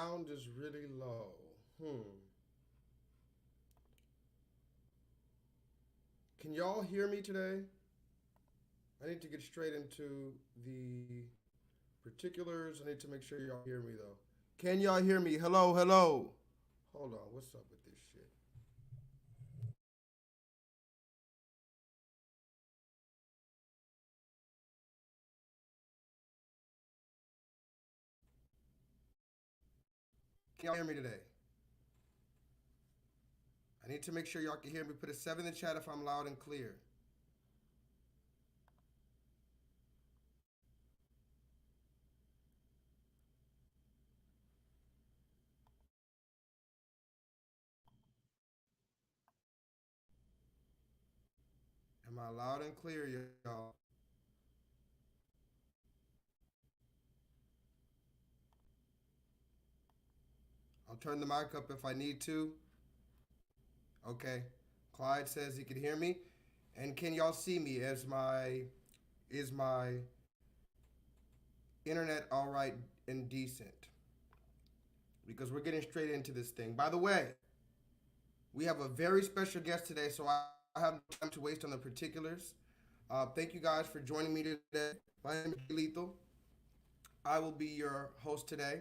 sound is really low. Can y'all hear me today? I need to get straight into the particulars. I need to make sure y'all hear me though. Can y'all hear me? Hello, hello. Hold on, what's up with this shit? Can y'all hear me today? I need to make sure y'all can hear me. Put a 7 in the chat if I'm loud and clear. Am I loud and clear, y'all? I'll turn the mic up if I need to. Okay. Clyde says he can hear me. And can y'all see me? Is my internet all right and decent? Because we're getting straight into this thing. By the way, we have a very special guest today, so I have no time to waste on the particulars. Thank you guys for joining me today. My name is J-LEETHAL. I will be your host today.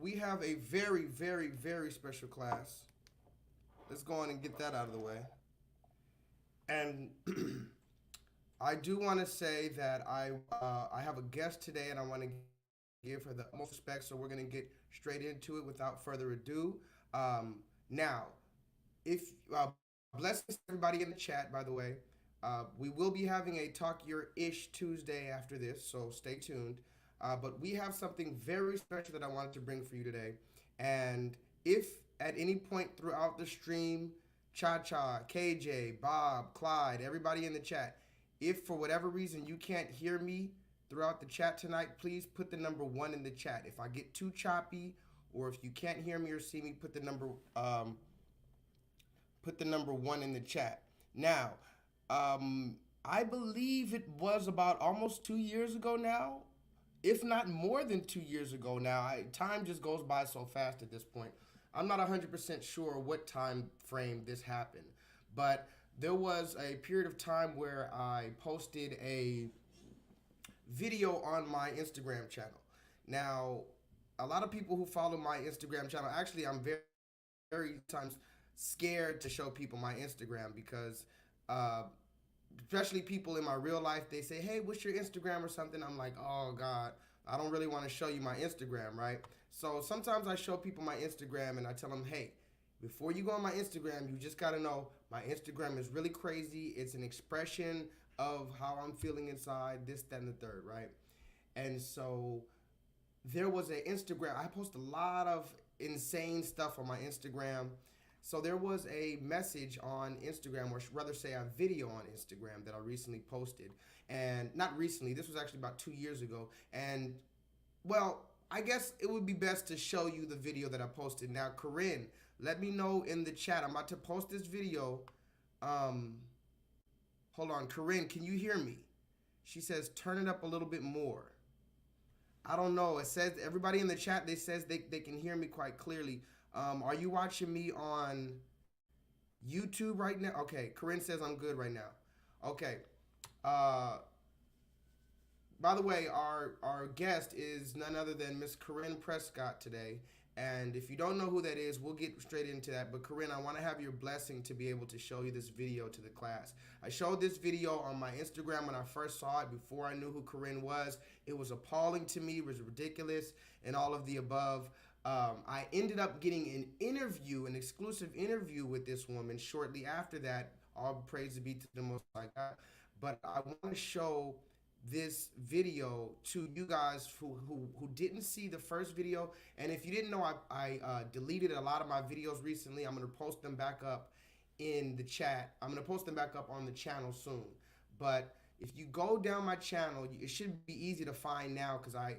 We have a very, very, very special class. Let's go on and get that out of the way. And I do want to say that I have a guest today, and I want to give her the most respect. So we're gonna get straight into it without further ado. Now, if blessings to everybody in the chat, by the way. We will be having a Talk Your Ish Tuesday after this, so stay tuned. But we have something very special that I wanted to bring for you today. And if at any point throughout the stream, Cha Cha, KJ, Bob, Clyde, everybody in the chat, if for whatever reason you can't hear me throughout the chat tonight, please put the number 1 in the chat. If I get too choppy, or if you can't hear me or see me, put the number 1 in the chat. Now, I believe it was about almost 2 years ago now, if not more than 2 years ago now. Time just goes by so fast at this point. I'm not 100% sure what time frame this happened, but there was a period of time where I posted a video on my Instagram channel. Now, a lot of people who follow my Instagram channel, actually, I'm very, very times scared to show people my Instagram because, especially people in my real life, they say, hey, what's your Instagram or something? I'm like, oh God, I don't really want to show you my Instagram, right? So sometimes I show people my Instagram and I tell them, hey, before you go on my Instagram, you just got to know my Instagram is really crazy. It's an expression of how I'm feeling inside, this, that, and the third, right? And so there was an Instagram. I post a lot of insane stuff on my Instagram. So there was a message on Instagram, or rather say a video on Instagram that I recently posted. And not recently, this was actually about 2 years ago. And well, I guess it would be best to show you the video that I posted. Now, Keren, let me know in the chat. I'm about to post this video. Hold on, Keren, can you hear me? She says, turn it up a little bit more. I don't know. It says everybody in the chat, they can hear me quite clearly. Are you watching me on YouTube right now? Okay, Keren says I'm good right now. Okay. By the way, our guest is none other than Miss Keren Prescott today. And if you don't know who that is, we'll get straight into that. But Keren, I want to have your blessing to be able to show you this video to the class. I showed this video on my Instagram when I first saw it, before I knew who Keren was. It was appalling to me. It was ridiculous and all of the above. I ended up getting an interview, an exclusive interview with this woman shortly after that. All praise be to the Most High God. But I want to show this video to you guys who didn't see the first video. And if you didn't know, I deleted a lot of my videos recently. I'm going to post them back up in the chat. I'm going to post them back up on the channel soon. But if you go down my channel, it should be easy to find now because I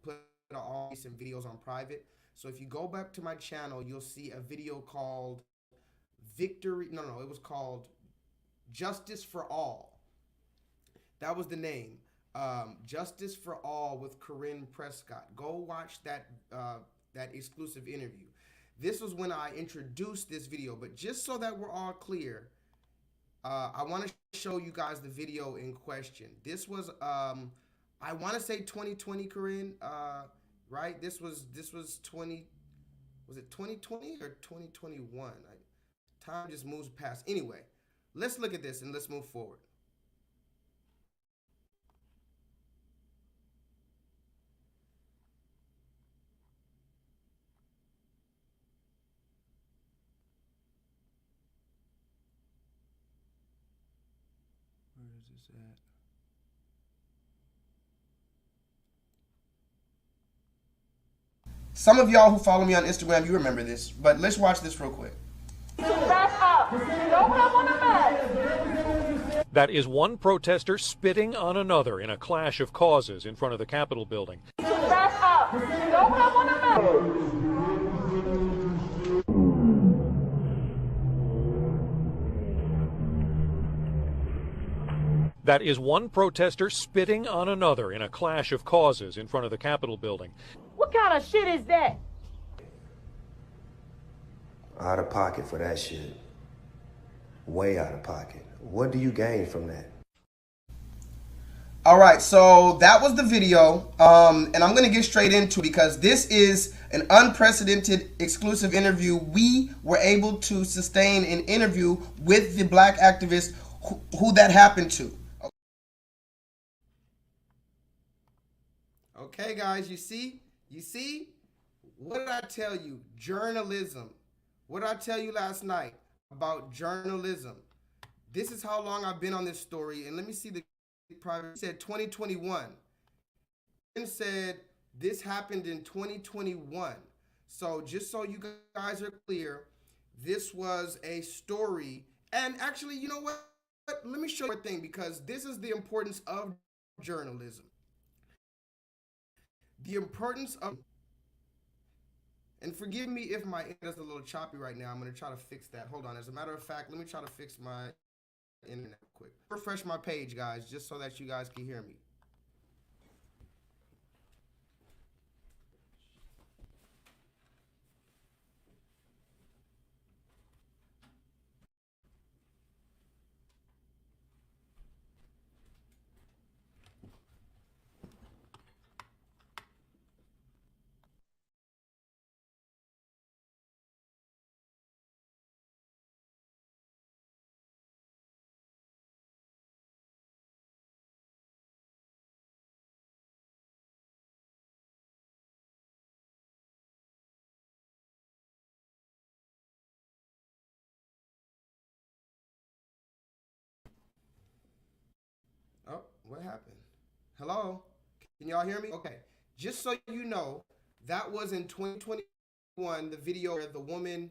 put all recent videos on private. So if you go back to my channel, you'll see a video called Victory. No, it was called Justice for All. That was the name. Justice for All with Keren Prescott. Go watch that that exclusive interview. This was when I introduced this video, but just so that we're all clear, I want to show you guys the video in question. This was, I want to say 2020, Keren, right? This was 20, was it 2020 or 2021? Time just moves past. Anyway, let's look at this and let's move forward. Where is this at? Some of y'all who follow me on Instagram, you remember this, but let's watch this real quick. That is one protester spitting on another in a clash of causes in front of the Capitol building. That is one protester spitting on another in a clash of causes in front of the Capitol building. What kind of shit is that? Out of pocket for that shit. Way out of pocket. What do you gain from that? All right, so that was the video, and I'm going to get straight into it because this is an unprecedented exclusive interview. We were able to sustain an interview with the black activist who that happened to. Okay, guys, you see? What did I tell you? Journalism. What did I tell you last night about journalism? This is how long I've been on this story, and let me see the private. It said 2021. And said this happened in 2021. So just so you guys are clear, this was a story. And actually, you know what? Let me show you a thing, because this is the importance of journalism. The importance of, and forgive me if my internet is a little choppy right now. I'm going to try to fix that. Hold on. As a matter of fact, let me try to fix my internet quick. Refresh my page, guys, just so that you guys can hear me. Oh, what happened? Hello? Can y'all hear me? Okay. Just so you know, that was in 2021, the video where the woman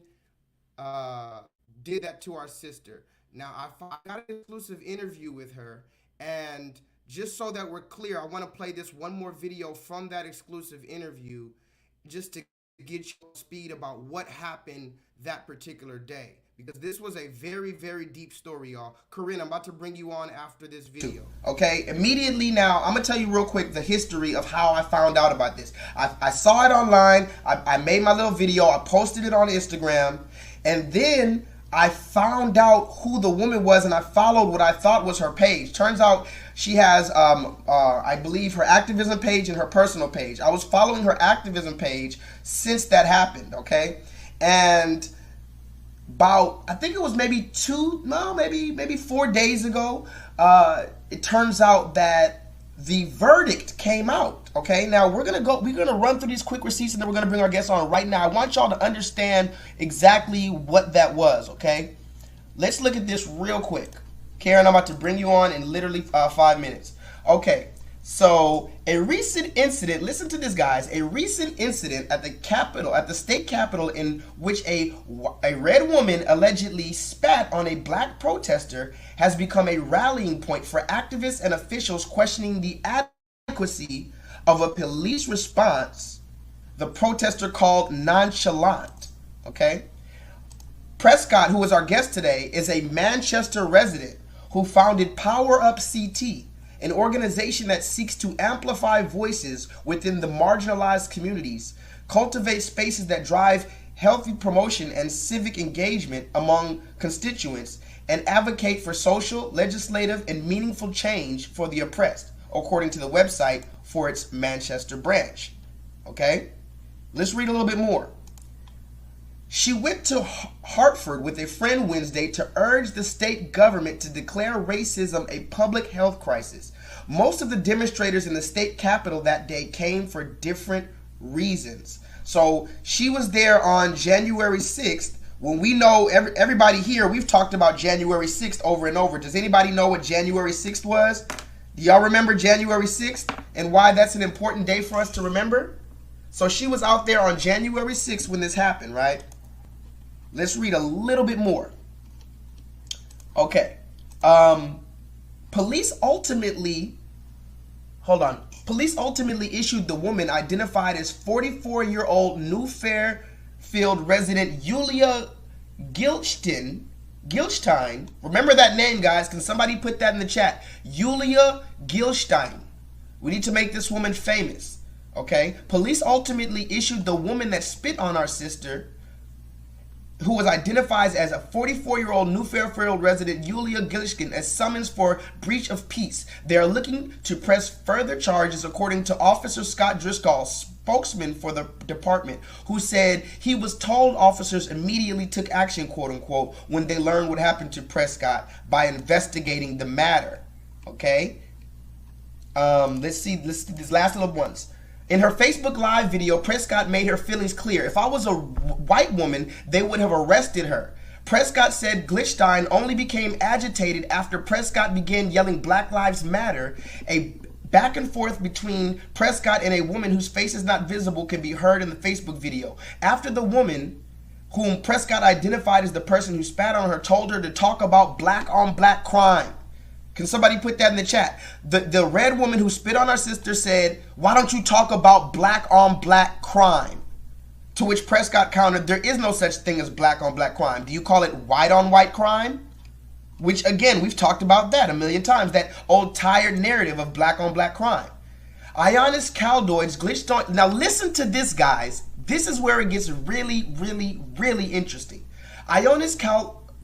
did that to our sister. Now, I got an exclusive interview with her, and just so that we're clear, I want to play this one more video from that exclusive interview just to get you up to speed about what happened that particular day. Because this was a very, very deep story, y'all. Keren, I'm about to bring you on after this video. Okay, immediately now, I'm going to tell you real quick the history of how I found out about this. I saw it online. I made my little video. I posted it on Instagram. And then I found out who the woman was, and I followed what I thought was her page. Turns out she has, I believe, her activism page and her personal page. I was following her activism page since that happened, okay? And about, I think it was maybe 4 days ago, it turns out that the verdict came out. Okay, now we're gonna run through these quick receipts, and then we're gonna bring our guests on right now. I want y'all to understand exactly what that was. Okay, let's look at this real quick. Keren, I'm about to bring you on in literally 5 minutes. Okay, so a recent incident, listen to this, guys, a recent incident at the Capitol, at the state Capitol, in which a red woman allegedly spat on a black protester has become a rallying point for activists and officials questioning the adequacy of a police response the protester called nonchalant. Okay? Prescott, who is our guest today, is a Manchester resident who founded Power Up CT, an organization that seeks to amplify voices within the marginalized communities cultivate spaces that drive healthy promotion and civic engagement among constituents, and advocate for social, legislative, and meaningful change for the oppressed, according to the website for its Manchester branch. Okay? Let's read a little bit more. She went to Hartford with a friend Wednesday to urge the state government to declare racism a public health crisis. Most of the demonstrators in the state capitol that day came for different reasons. So she was there on January 6th, when we know, everybody here, we've talked about January 6th over and over. Does anybody know what January 6th was? Do y'all remember January 6th and why that's an important day for us to remember? So she was out there on January 6th when this happened, right? Let's read a little bit more. Okay. Police ultimately issued the woman identified as 44-year-old New Fairfield resident Yulia Gilstein. Remember that name, guys. Can somebody put that in the chat? Yulia Gilstein. We need to make this woman famous. Okay? Police ultimately issued the woman that spit on our sister, who was identified as a 44-year-old New Fairfield resident, Yulia Gilstein, as summons for breach of peace. They are looking to press further charges, according to Officer Scott Driscoll, spokesman for the department, who said he was told officers immediately took action, quote unquote, when they learned what happened to Prescott by investigating the matter. Okay? Let's see these last little ones. In her Facebook Live video, Prescott made her feelings clear. If I was a white woman, they would have arrested her. Prescott said Gilstein only became agitated after Prescott began yelling Black Lives Matter. A back and forth between Prescott and a woman whose face is not visible can be heard in the Facebook video. After the woman, whom Prescott identified as the person who spat on her, told her to talk about black on black crime. Can somebody put that in the chat? The red woman who spit on our sister said, "Why don't you talk about black on black crime?" To which Prescott countered, "There is no such thing as black on black crime. Do you call it white on white crime?" Which, again, we've talked about that a million times, that old tired narrative of black on black crime. Ionis Caldoid's glitched on. Now listen to this, guys. This is where it gets really, really, really interesting. Ionis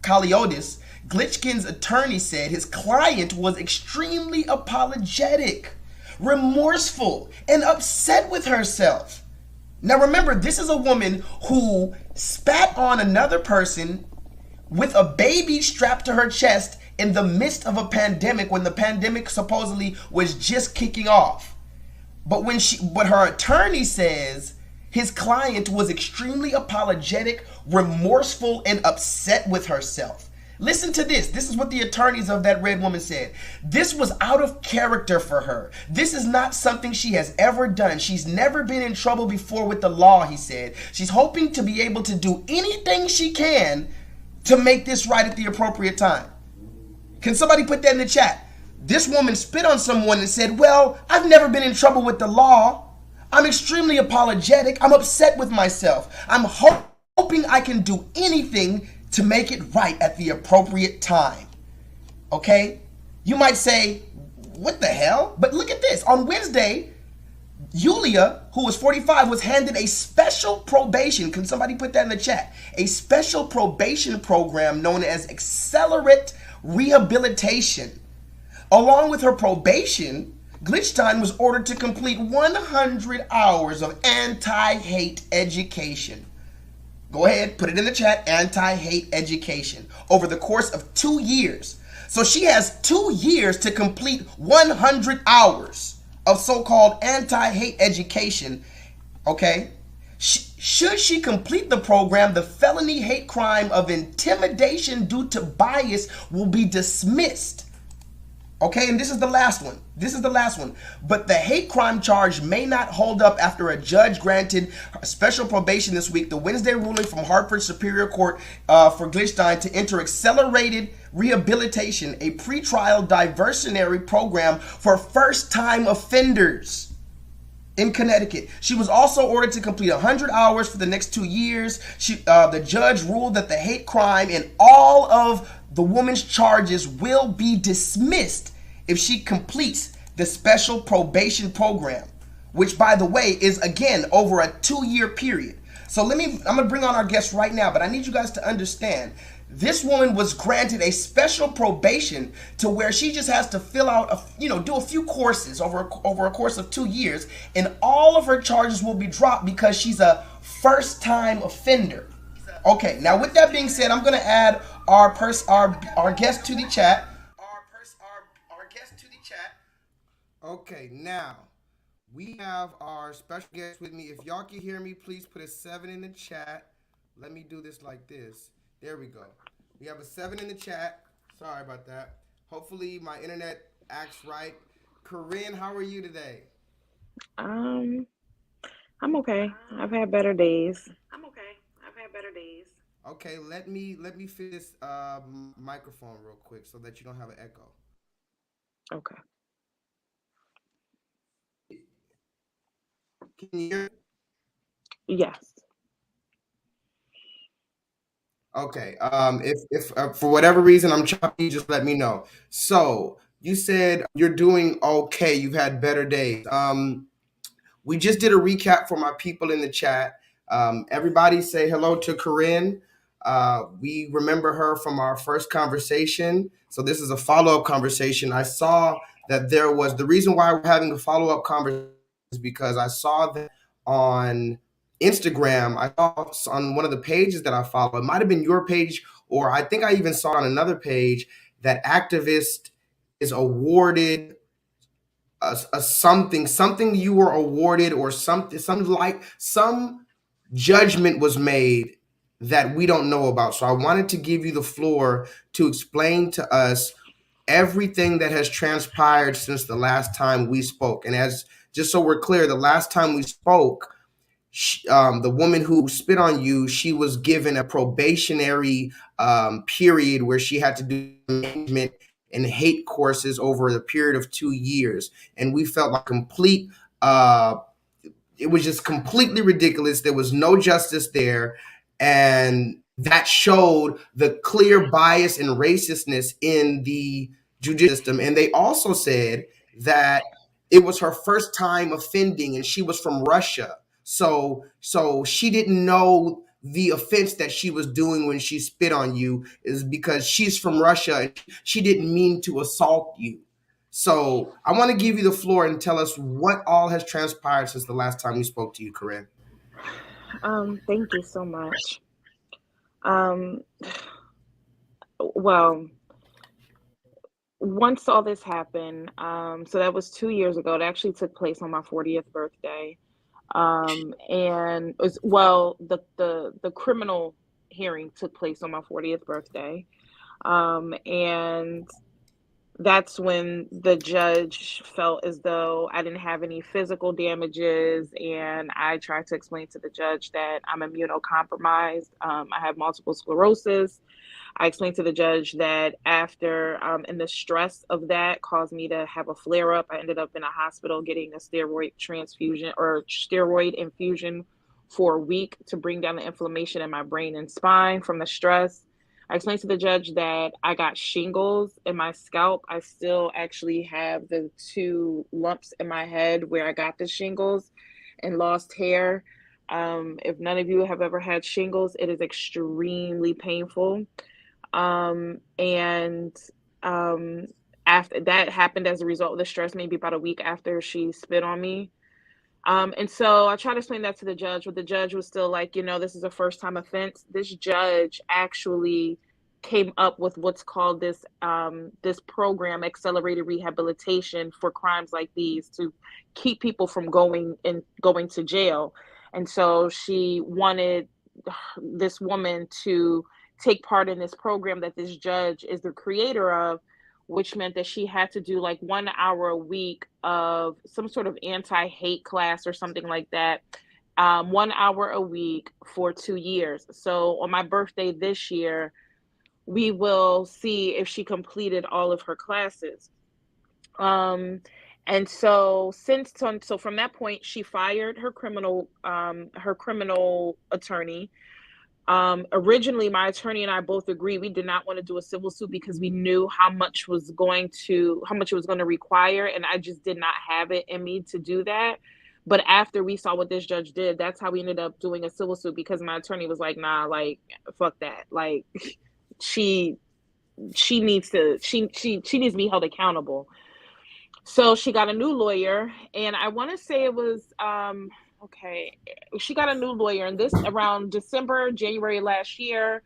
Kaliotis, Glitchkin's attorney, said his client was extremely apologetic, remorseful, and upset with herself. Now remember, this is a woman who spat on another person with a baby strapped to her chest in the midst of a pandemic, when the pandemic supposedly was just kicking off. But her attorney says his client was extremely apologetic, remorseful, and upset with herself. Listen to this. This is what the attorneys of that red woman said. This was out of character for her. This is not something she has ever done. She's never been in trouble before with the law, he said. She's hoping to be able to do anything she can to make this right at the appropriate time. Can somebody put that in the chat? This woman spit on someone and said, "Well, I've never been in trouble with the law. I'm extremely apologetic. I'm upset with myself. I'm hoping I can do anything to make it right at the appropriate time." Okay? You might say, what the hell? But look at this. On Wednesday, Yulia, who was 45, was handed a special probation. Can somebody put that in the chat? A special probation program known as Accelerate Rehabilitation. Along with her probation, Gilstein was ordered to complete 100 hours of anti-hate education. Go ahead, put it in the chat, anti-hate education, over the course of 2 years. So she has 2 years to complete 100 hours of so-called anti-hate education, okay? Should she complete the program, the felony hate crime of intimidation due to bias will be dismissed. Okay, and this is the last one. This is the last one. But the hate crime charge may not hold up after a judge granted special probation this week. The Wednesday ruling from Hartford Superior Court for Gilstein to enter accelerated rehabilitation, a pretrial diversionary program for first-time offenders in Connecticut. She was also ordered to complete 100 hours for the next 2 years. The judge ruled that the hate crime and all of the woman's charges will be dismissed if she completes the special probation program. which, by the way, is again over a 2-year period. So I'm gonna bring on our guest right now, but I need you guys to understand. This woman was granted a special probation to where she just has to fill out, do a few courses over a course of 2 years, and all of her charges will be dropped because she's a first-time offender. Okay, now with that being said, I'm gonna add our guest to the chat. Our guest to the chat. Okay, now we have our special guest with me. If y'all can hear me, please put a 7 in the chat. Let me do this like this. There we go. We have a 7 in the chat. Sorry about that. Hopefully my internet acts right. Keren, how are you today? I'm okay. I've had better days. Okay, let me fit this microphone real quick so that you don't have an echo. Okay. Can you hear? Yes. Okay. If for whatever reason I'm choppy, just let me know. So you said you're doing okay. You've had better days. We just did a recap for my people in the chat. Everybody say hello to Keren. We remember her from our first conversation. So this is a follow-up conversation. I saw that there was the reason why we're having a follow-up conversation is because I saw that on Instagram. I saw on one of the pages that I follow. It might have been your page, or I think I even saw on another page that activist is awarded a something you were awarded, or some judgment was made that we don't know about. So I wanted to give you the floor to explain to us everything that has transpired since the last time we spoke. And as just so we're clear, the last time we spoke, the woman who spit on you, she was given a probationary period where she had to do management and hate courses over the period of 2 years. And we felt like it was just completely ridiculous. There was no justice there. And that showed the clear bias and racistness in the judicial system. And they also said that it was her first time offending, and she was from Russia. So she didn't know the offense that she was doing when she spit on you is because she's from Russia and she didn't mean to assault you. So I want to give you the floor and tell us what all has transpired since the last time we spoke to you, Keren. Thank you so much. Well, once all this happened, so that was 2 years ago. It actually took place on my 40th birthday. And it was, well, the criminal hearing took place on my 40th birthday. And that's when the judge felt as though I didn't have any physical damages, and I tried to explain to the judge that I'm immunocompromised. I have multiple sclerosis. I explained to the judge that after, and the stress of that caused me to have a flare up. I ended up in a hospital getting a steroid transfusion or steroid infusion for a week to bring down the inflammation in my brain and spine from the stress. I explained to the judge that I got shingles in my scalp. I still actually have the 2 lumps in my head where I got the shingles and lost hair. If none of you have ever had shingles, it is extremely painful. After that happened as a result of the stress, maybe about a week after she spit on me. And so I tried to explain that to the judge, but the judge was still like, this is a first time offense. This judge actually came up with what's called this program, accelerated rehabilitation for crimes like these, to keep people from going to jail. And so she wanted this woman to take part in this program that this judge is the creator of, which meant that she had to do like 1 hour a week of some sort of anti-hate class or something like that, 1 hour a week for 2 years. So on my birthday this year, we will see if she completed all of her classes. And so from that point, she fired her criminal attorney. Originally, my attorney and I both agreed we did not want to do a civil suit because we knew how much it was going to require, and I just did not have it in me to do that. But after we saw what this judge did, that's how we ended up doing a civil suit, because my attorney was like, nah, like, fuck that. Like, she needs to be held accountable. So she got a new lawyer, and I want to say it was okay. She got a new lawyer, and this around December, January last year,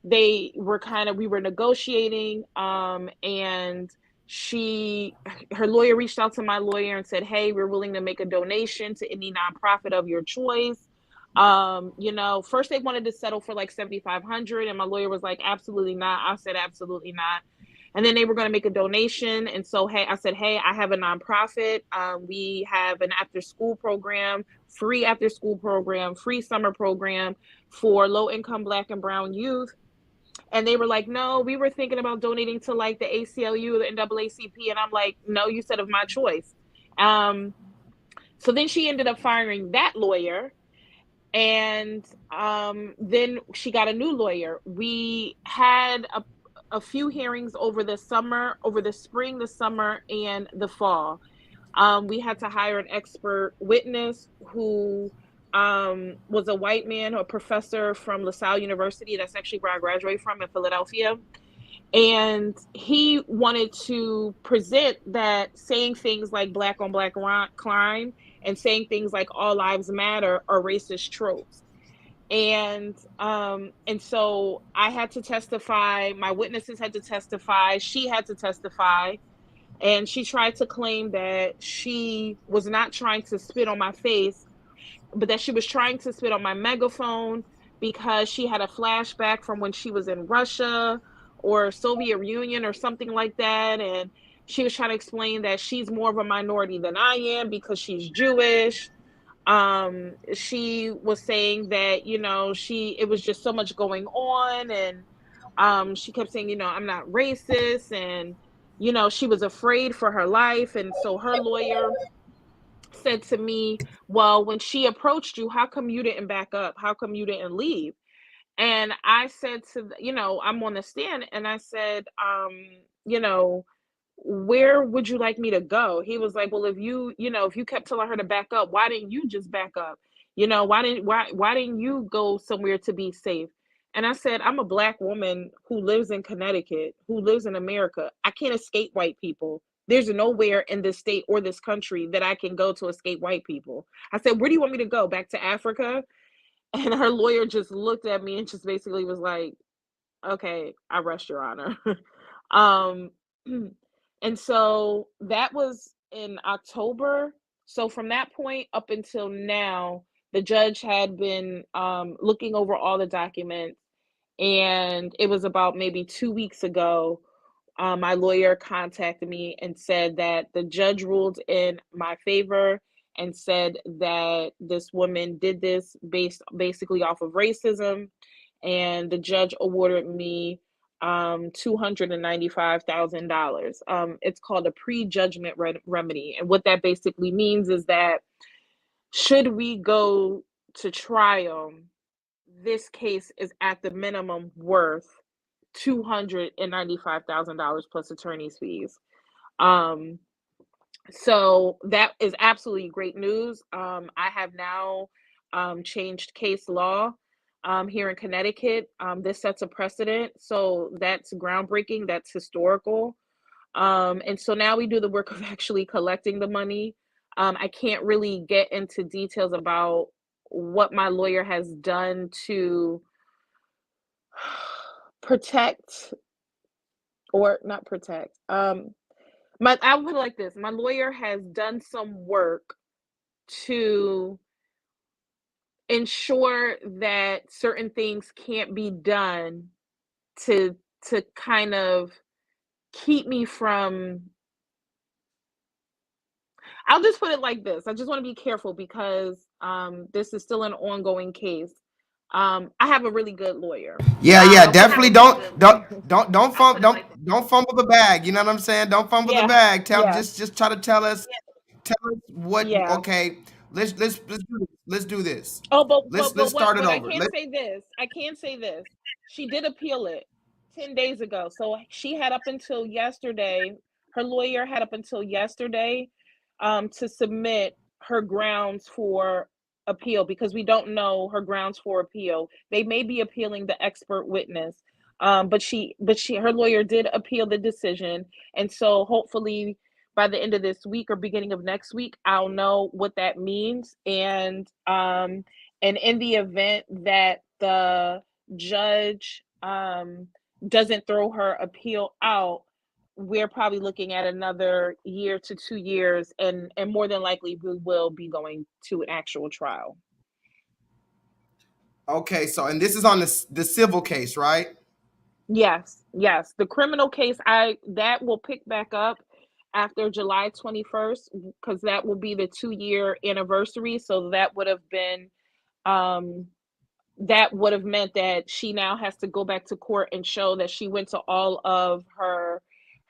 we were negotiating, and her lawyer reached out to my lawyer and said, hey, we're willing to make a donation to any nonprofit of your choice. First they wanted to settle for like $7,500, and my lawyer was like, absolutely not. I said, absolutely not. And then they were going to make a donation. And so, hey, I said, hey, I have a nonprofit. We have an after-school program, free after-school program, free summer program for low-income Black and brown youth. And they were like, no, we were thinking about donating to like the ACLU, the NAACP. And I'm like, no, you said of my choice. So then she ended up firing that lawyer. And then she got a new lawyer. We had a few hearings over the spring, the summer, and the fall. We had to hire an expert witness who was a white man, a professor from LaSalle University. That's actually where I graduated from, in Philadelphia. And he wanted to present that saying things like Black on Black crime and saying things like all lives matter are racist tropes. And so I had to testify. My witnesses had to testify. She had to testify. And she tried to claim that she was not trying to spit on my face, but that she was trying to spit on my megaphone because she had a flashback from when she was in Russia or Soviet Union or something like that. And she was trying to explain that she's more of a minority than I am because she's Jewish. She was saying that, it was just so much going on. And she kept saying, I'm not racist. And, she was afraid for her life. And so her lawyer said to me, well, when she approached you, how come you didn't back up? How come you didn't leave? And I said I'm on the stand, and I said, where would you like me to go? He was like, well, if you kept telling her to back up, why didn't you just back up? Why didn't you go somewhere to be safe? And I said, I'm a Black woman who lives in Connecticut, who lives in America. I can't escape white people. There's nowhere in this state or this country that I can go to escape white people. I said, where do you want me to go? Back to Africa? And her lawyer just looked at me and just basically was like, okay, I rest your honor. And so that was in October. So from that point up until now, the judge had been looking over all the documents. And it was about maybe 2 weeks ago, my lawyer contacted me and said that the judge ruled in my favor and said that this woman did this based basically off of racism. And the judge awarded me $295,000. It's called a prejudgment remedy. And what that basically means is that should we go to trial, this case is at the minimum worth $295,000 plus attorney's fees. So that is absolutely great news. I have now changed case law here in Connecticut. This sets a precedent. So that's groundbreaking. That's historical. And so now we do the work of actually collecting the money. I can't really get into details about what my lawyer has done to protect or not protect. I'll put it like this. My lawyer has done some work to ensure that certain things can't be done to kind of keep me from. I'll just put it like this. I just want to be careful because this is still an ongoing case. I have a really good lawyer. Yeah, I'll put it definitely like this. don't fumble the bag. You know what I'm saying? Don't fumble the Yeah, bag. yeah, Just try to tell us what. yeah. Okay, let's do this. Oh, Let's start it but I over. can say this. I can say this. She did appeal it 10 days ago. So she had up until yesterday, her lawyer had up until yesterday to submit her grounds for appeal, because we don't know her grounds for appeal. They may be appealing the expert witness, but her lawyer did appeal the decision, and so hopefully by the end of this week or beginning of next week, I'll know what that means. And in the event that the judge doesn't throw her appeal out, we're probably looking at another year to 2 years, and more than likely we will be going to an actual trial. Okay, so and this is on the civil case, right? Yes. The criminal case, that will pick back up after July 21st, because that will be the 2-year anniversary. So that would have been that would have meant that she now has to go back to court and show that she went to all of her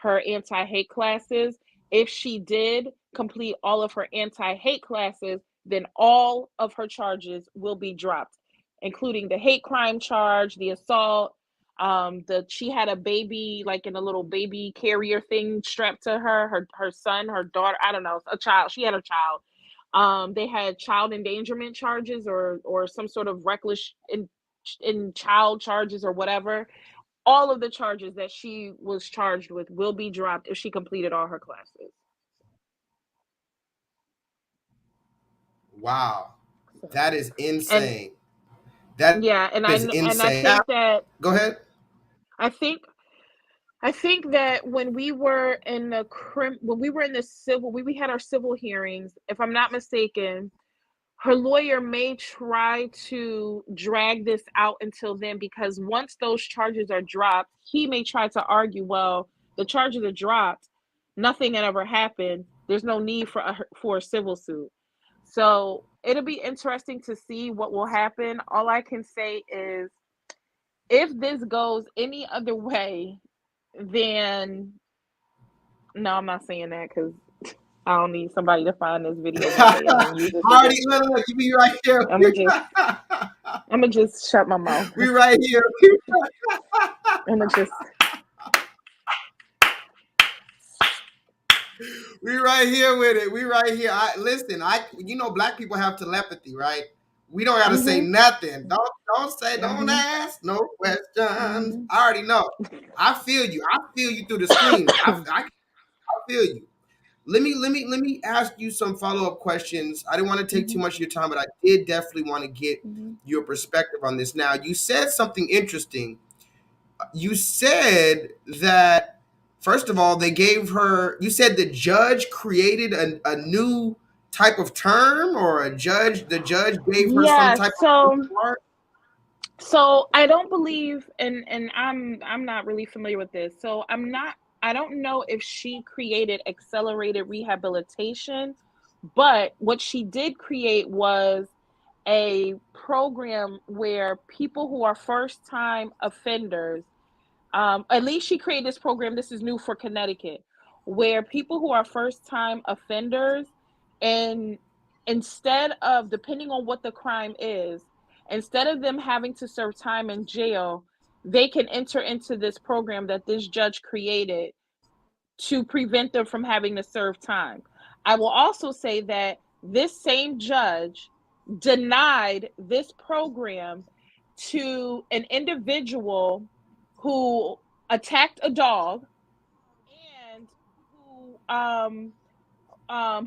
anti-hate classes. If she did complete all of her anti-hate classes, then all of her charges will be dropped, including the hate crime charge, the assault, she had a baby, like in a little baby carrier thing strapped to her son, her daughter, I don't know, a child. She had a child. They had child endangerment charges, or some sort of reckless in child charges or whatever. All of the charges that she was charged with will be dropped if she completed all her classes. Wow, that is And insane. That yeah, is and I insane. think that Go ahead. I think I think that when we were in the civil, we had our civil hearings, if I'm not mistaken, her lawyer may try to drag this out until then, because once those charges are dropped, he may try to argue, well, the charges are dropped, nothing had ever happened, there's no need for a civil suit. So it'll be interesting to see what will happen. All I can say is, if this goes any other way, then no, I'm not saying that, because I don't need somebody to find this video one day and then use it Already, against me. look, you be right here. I'm gonna just shut my mouth. We right here. I'm gonna just. We right here with it. We right here. Listen. Black people have telepathy, right? We don't got to say nothing. Don't ask no questions. I already know. I feel you. I feel you through the screen. I feel you. Let me ask you some follow-up questions. I didn't want to take too much of your time, but I did definitely want to get your perspective on this. Now, you said something interesting. You said that, first of all, they gave her, you said the judge created a new type of term, or the judge gave her some Yeah. type So. of part? So I don't believe, and I'm not really familiar with this. So I don't know if she created accelerated rehabilitation, but what she did create was a program where people who are first time offenders, at least she created this program, this is new for Connecticut, where people who are first time offenders, and instead of, depending on what the crime is, instead of them having to serve time in jail, they can enter into this program that this judge created to prevent them from having to serve time. I will also say that this same judge denied this program to an individual who attacked a dog, and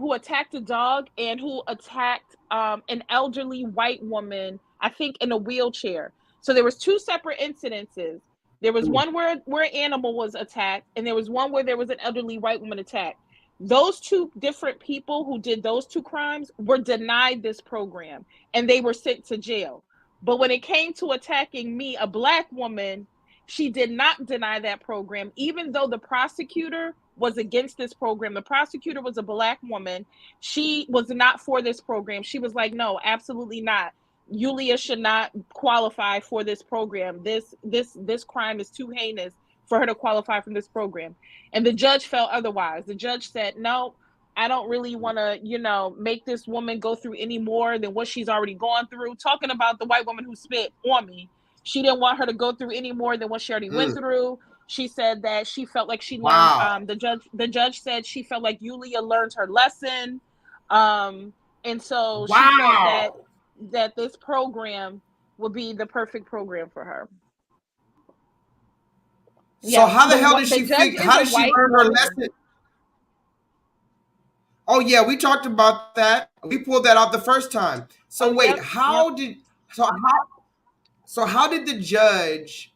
who attacked a dog, and who attacked an elderly white woman, I think in a wheelchair. So there was 2 separate incidences. There was one where an animal was attacked, and there was one where there was an elderly white woman attacked. Those 2 different people who did those 2 crimes were denied this program, and they were sent to jail. But when it came to attacking me, a Black woman, she did not deny that program, even though the prosecutor was against this program. The prosecutor was a Black woman. She was not for this program. She was like, no, absolutely not. Yulia should not qualify for this program. This crime is too heinous for her to qualify from this program. And the judge felt otherwise. The judge said, no, I don't really want to, make this woman go through any more than what she's already gone through. Talking about the white woman who spit on me. She didn't want her to go through any more than what she already went through. She said that she felt like she learned, Wow. the judge said she felt like Yulia learned her lesson. And so she felt that Wow. this program would be the perfect program for her. So Yes, how the hell did the she judge figure? is How a did she white learn her woman. lesson? Oh yeah, we talked about that. We pulled that out the first time. Oh, So wait, yep, yep. how did the judge?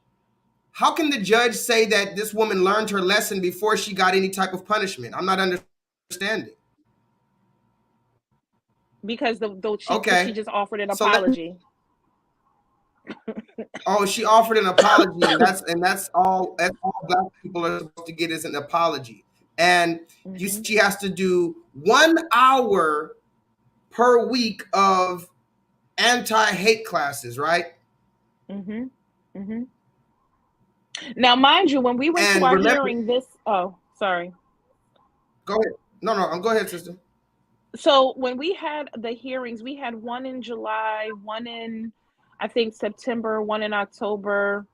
How can the judge say that this woman learned her lesson before she got any type of punishment? I'm not understanding. Because she Okay, just offered an so let apology. oh, she offered an apology, and that's all black people are supposed to get is an apology. And you Mhm. she has to do 1 hour per week of anti-hate classes, right? Mhm. Mhm. Now, mind you, when we went to And our remember, hearing oh, sorry. go ahead. No, go ahead, sister. So when we had the hearings, we had one in July, one in, I think, September, one in October,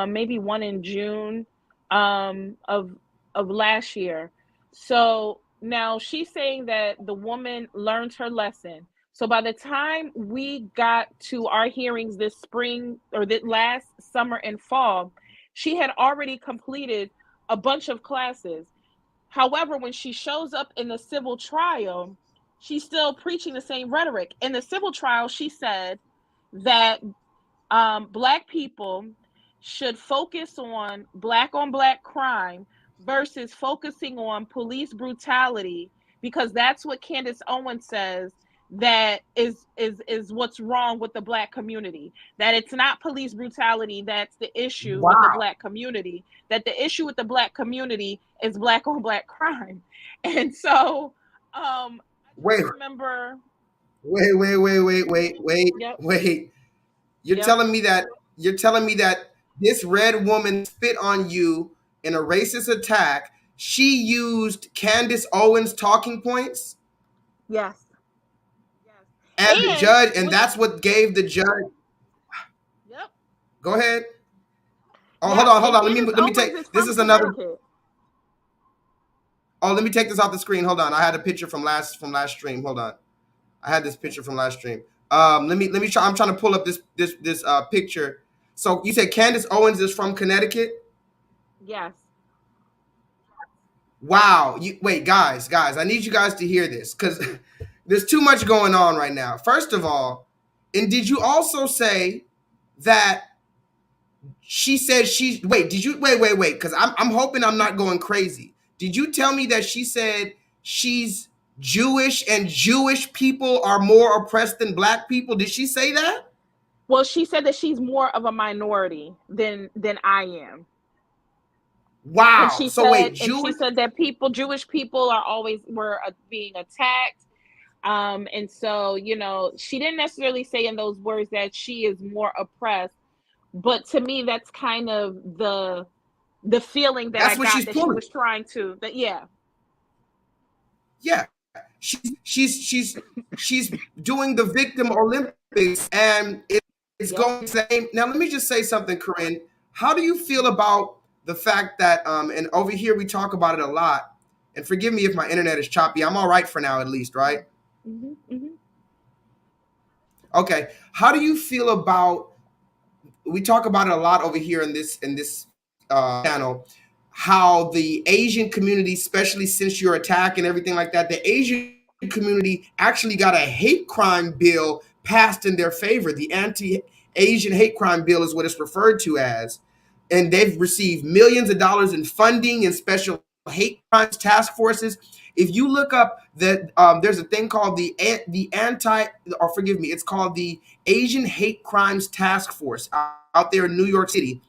maybe one in June, of last year. So now she's saying that the woman learned her lesson. So by the time we got to our hearings this spring, or that last summer and fall, she had already completed a bunch of classes. However, when she shows up in the civil trial, she's still preaching the same rhetoric. In the civil trial, she said that black people should focus on black crime versus focusing on police brutality, because that's what Candace Owens says that is what's wrong with the black community. That it's not police brutality that's the issue with the Wow. black community. That the issue with the black community is black on black crime. And so I just Wait, remember. Yep, wait. You're yep. telling me that you're telling me that this red woman spit on you in a racist attack. She used Candace Owens talking points, Yes, yes. and the And judge, and what that's what gave the judge. Yep. Go ahead. Oh, hold Yep. on, hold And on. Candace Let me Owens is take. This from is another. Connecticut. Oh, let me take this off the screen. Hold on. I had a picture from last stream. Hold on. I had this Okay. picture from last stream. Let me try. I'm trying to pull up this picture. So you said Candace Owens is from Connecticut. Yes. Wow. Wait, guys. I need you guys to hear this because there's too much going on right now. First of all, and did you also say that she said she? Wait, did you wait? Because I'm hoping I'm not going crazy. Did you tell me that she said she's Jewish and Jewish people are more oppressed than black people? Did she say that? Well, she said that she's more of a minority than I am. And Wow. she So said wait, and she Jewish. said that Jewish people are always were being attacked. And so, she didn't necessarily say in those words that she is more oppressed, but to me that's kind of the feeling that I That's what got, she's that she pulling. was trying to that. Yeah. Yeah, she's doing the victim Olympics, and it's Yep. going to the same. Now, let me just say something, Corinne. How do you feel about the fact that and over here we talk about it a lot? And forgive me if my internet is choppy. I'm all right for now, at least, right? Hmm. Hmm. Okay. How do you feel about? We talk about it a lot over here in this channel. How the Asian community, especially since your attack and everything like that, the Asian community actually got a hate crime bill passed in their favor. The anti-Asian hate crime bill is what it's referred to as, and they've received millions of dollars in funding and special hate crimes task forces. If you look up that, there's a thing called the anti, or forgive me, it's called the Asian Hate Crimes Task Force out there in New York City.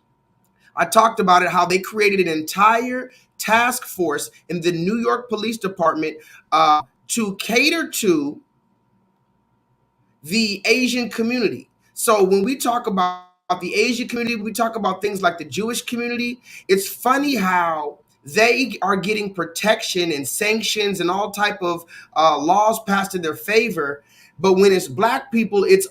I talked about it, how they created an entire task force in the New York Police Department to cater to the Asian community. So when we talk about the Asian community, we talk about things like the Jewish community. It's funny how they are getting protection and sanctions and all type of laws passed in their favor. But when it's black people, it's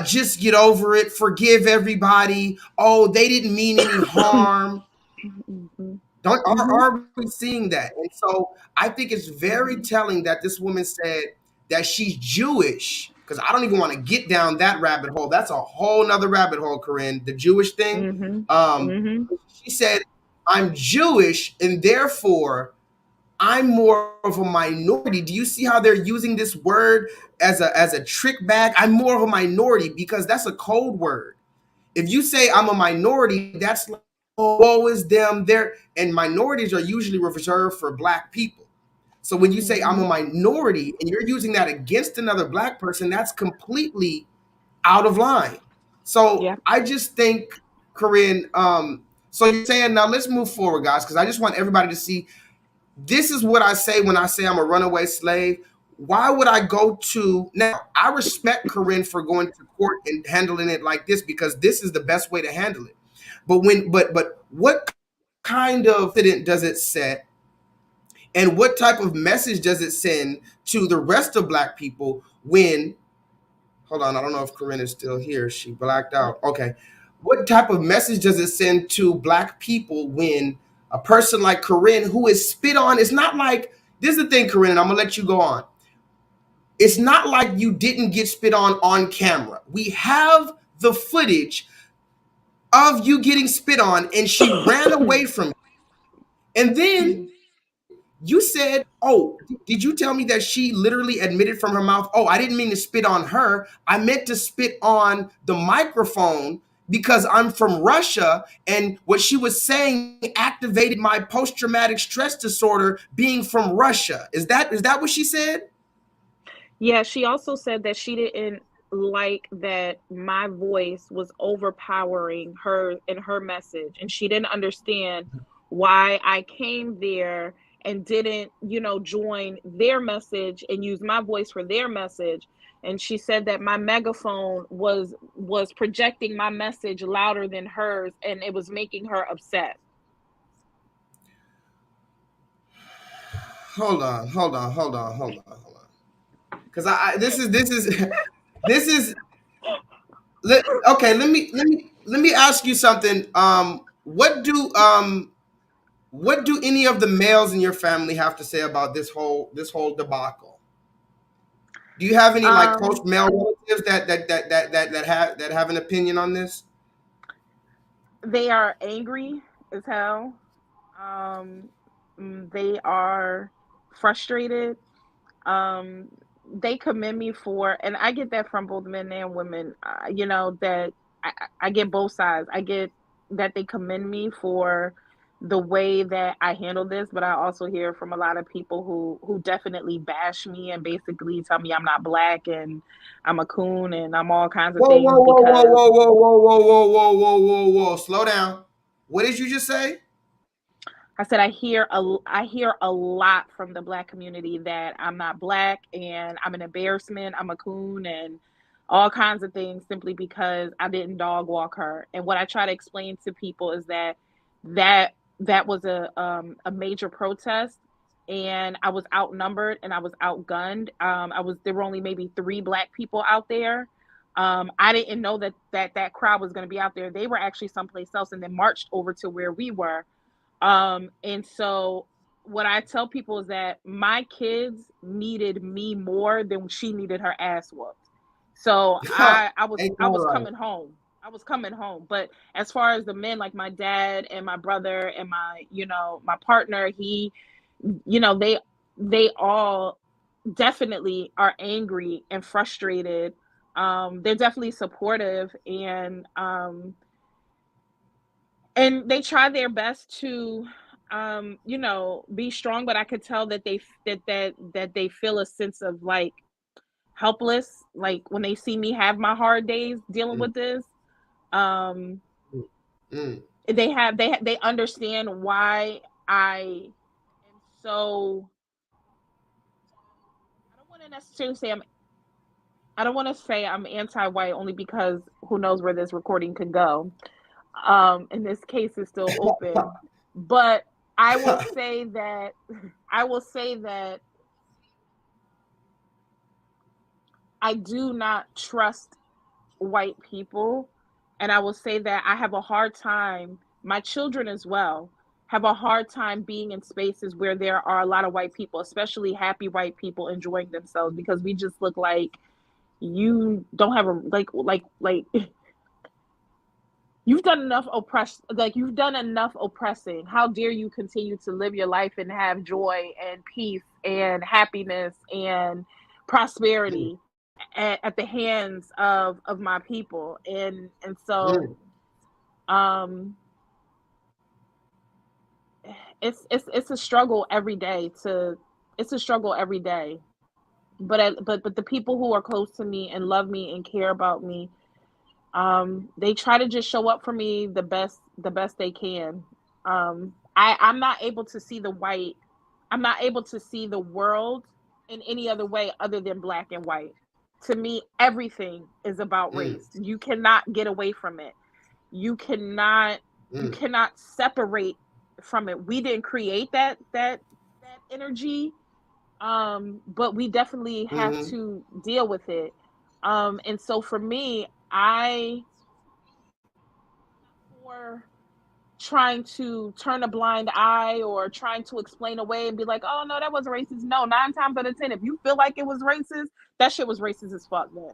just get over it, forgive everybody. Oh, they didn't mean any harm. Hmm. Don't Hmm. are we seeing that? And so I think it's very Hmm. telling that this woman said that she's Jewish, because I don't even want to get down that rabbit hole. That's a whole nother rabbit hole, Keren, the Jewish thing. She said, I'm Jewish and therefore I'm more of a minority. Do you see how they're using this word as a trick bag? I'm more of a minority because that's a code word. If you say I'm a minority, that's like, oh, woe is them. And minorities are usually reserved for Black people. So when you say I'm a minority and you're using that against another Black person, that's completely out of line. So I just think, Keren, so you're saying, now let's move forward, guys, because I just want everybody to see this is what I say when I say I'm a runaway slave. Why would I go to now? I respect Keren for going to court and handling it like this because this is the best way to handle it. But what kind of incident does it set, and what type of message does it send to the rest of Black people when? Hold on, I don't know if Keren is still here. She blacked out. Okay, what type of message does it send to Black people when a person like Keren, who is spit on, it's not like, this is the thing, Keren, and I'm gonna let you go on. It's not like you didn't get spit on camera. We have the footage of you getting spit on, and she ran away from you. And then you said, oh, did you tell me that she literally admitted from her mouth, oh, I didn't mean to spit on her. I meant to spit on the microphone because I'm from Russia. And what she was saying activated my post-traumatic stress disorder being from Russia. Is that what she said? Yeah, she also said that she didn't like that my voice was overpowering her and her message. And she didn't understand why I came there and didn't, join their message and use my voice for their message. And she said that my megaphone was projecting my message louder than hers, and it was making her upset. Hold on. Because this is okay. Let me ask you something. What do any of the males in your family have to say about this whole debacle? Do you have any like close male relatives that have an opinion on this? They are angry as hell. They are frustrated. They commend me for, and I get that from both men and women. That I get both sides. I get that they commend me for the way that I handle this, but I also hear from a lot of people who definitely bash me and basically tell me I'm not Black and I'm a coon and I'm all kinds of things because whoa. Slow down. What did you just say? I said I hear a lot from the Black community that I'm not Black and I'm an embarrassment, I'm a coon, and all kinds of things simply because I didn't dog walk her. And what I try to explain to people is that was a major protest, and I was outnumbered and I was outgunned. There were only maybe 3 Black people out there. I didn't know that crowd was going to be out there. They were actually someplace else and then marched over to where we were. And so what I tell people is that my kids needed me more than she needed her ass whooped. So I was coming home. I was coming home. But as far as the men, like my dad and my brother and my partner, they all definitely are angry and frustrated. They're definitely supportive and they try their best to be strong, but I could tell that they feel a sense of like helpless, like when they see me have my hard days dealing with this. They understand why I am so, I don't want to necessarily say I don't want to say I'm anti-white, only because who knows where this recording could go. And this case is still open. But I will say that I do not trust white people. And I will say that I have a hard time, my children as well, have a hard time being in spaces where there are a lot of white people, especially happy white people enjoying themselves, because we just look like you don't have a like you've done enough you've done enough oppressing. How dare you continue to live your life and have joy and peace and happiness and prosperity at the hands of my people. And so it's a struggle every day it's a struggle every day. But the people who are close to me and love me and care about me, they try to just show up for me the best they can. I'm not able to see I'm not able to see the world in any other way other than black and white. To me, everything is about race. You cannot get away from it. You cannot you cannot separate from it. We didn't create that energy, but we definitely have to deal with it. And so for me, I for trying to turn a blind eye or trying to explain away and be like, oh no, that wasn't racist. No, 9 times out of 10, if you feel like it was racist, that shit was racist as fuck then.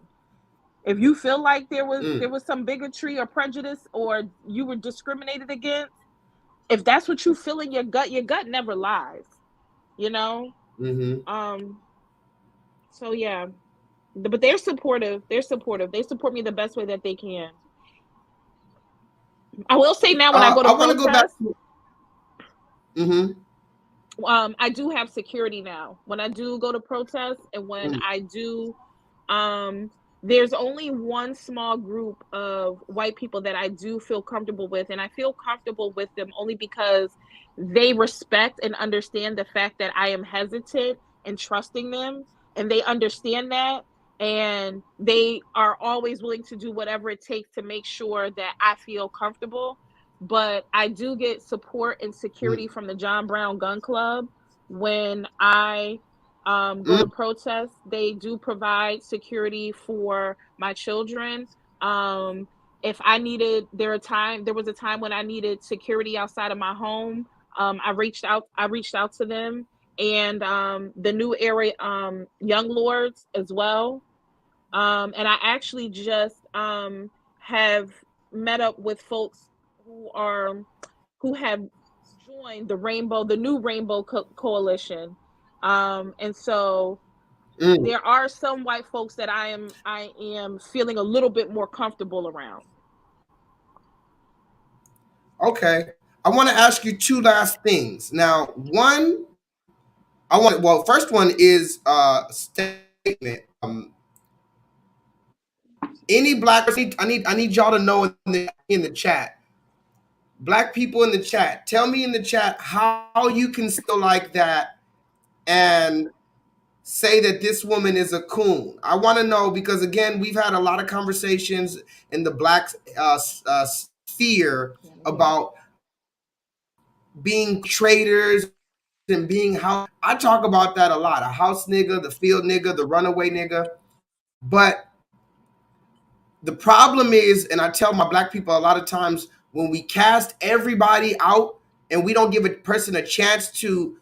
If you feel like there was some bigotry or prejudice or you were discriminated against, if that's what you feel in your gut never lies, you know? So yeah. But they're supportive. They're supportive. They support me the best way that they can. I will say now when I go to I want to go back. I do have security now. When I do go to protests and when I do, there's only one small group of white people that I do feel comfortable with, and I feel comfortable with them only because they respect and understand the fact that I am hesitant and trusting them, and they understand that, and they are always willing to do whatever it takes to make sure that I feel comfortable. But I do get support and security from the John Brown Gun Club when I go to protest. They do provide security for my children. If I needed, there was a time when I needed security outside of my home. I reached out to them, and the new area, Young Lords as well. And I actually just have met up with folks who have joined the new Rainbow Coalition. And so there are some white folks that I am feeling a little bit more comfortable around. Okay. I want to ask you two last things. Now, first one is statement. Any black person, I need y'all to know in the chat. Black people in the chat, tell me in the chat how you can still like that and say that this woman is a coon. I want to know, because again, we've had a lot of conversations in the black sphere about being traders and being house. I talk about that a lot. A house nigga, the field nigga, the runaway nigga. But the problem is, and I tell my black people a lot of times, when we cast everybody out and we don't give a person a chance to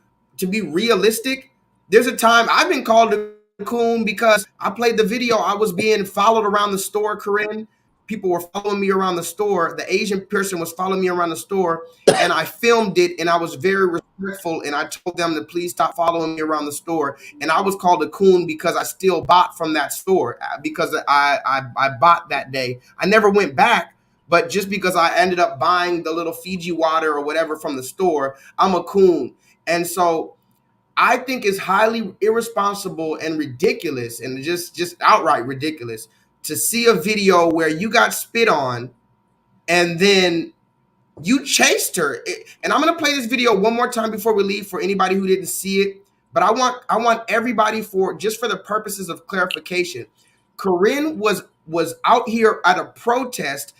be realistic. There's a time I've been called a coon because I played the video. I was being followed around the store, Keren. People were following me around the store. The Asian person was following me around the store, and I filmed it, and I was very respectful, and I told them to please stop following me around the store. And I was called a coon because I still bought from that store, because I bought that day. I never went back, but just because I ended up buying the little Fiji water or whatever from the store, I'm a coon. And so I think it's highly irresponsible and ridiculous, and just outright ridiculous, to see a video where you got spit on and then you chased her. And I'm gonna play this video one more time before we leave for anybody who didn't see it. But I want everybody, just for the purposes of clarification. Keren was out here at a protest